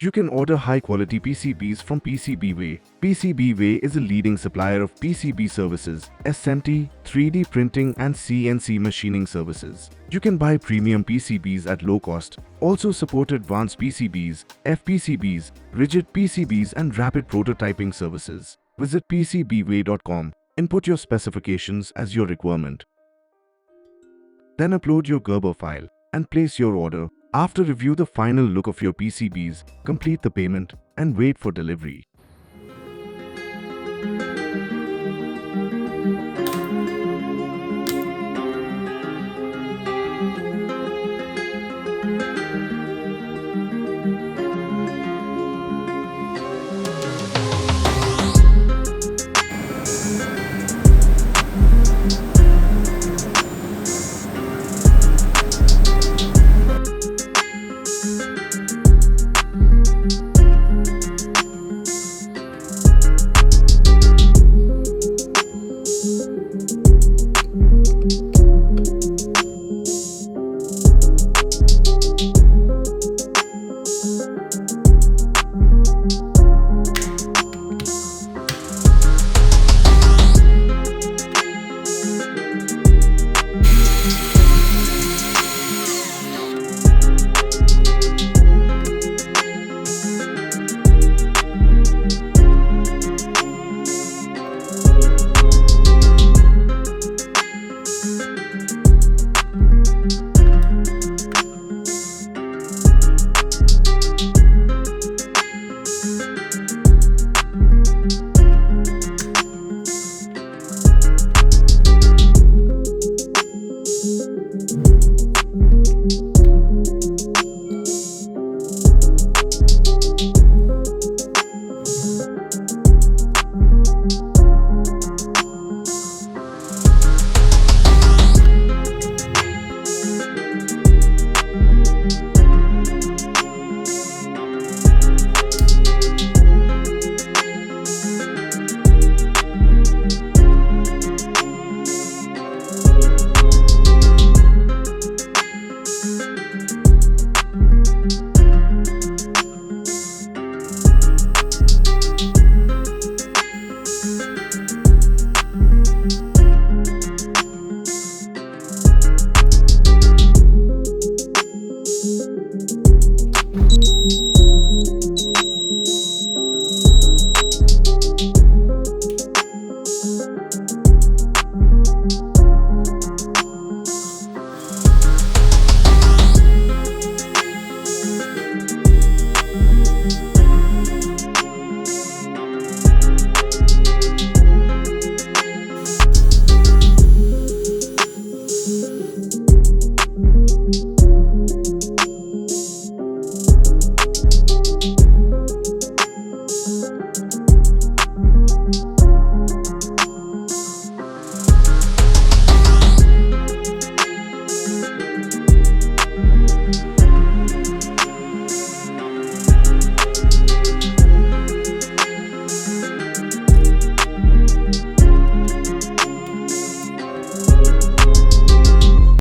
You can order high-quality PCBs from PCBWay. PCBWay is a leading supplier of PCB services, SMT, 3D printing and CNC machining services. You can buy premium PCBs at low cost. Also support advanced PCBs, FPCBs, rigid PCBs and rapid prototyping services. Visit PCBWay.com. Input your specifications as your requirement. Then upload your Gerber file and place your order. After review the final look of your PCBs, complete the payment and wait for delivery.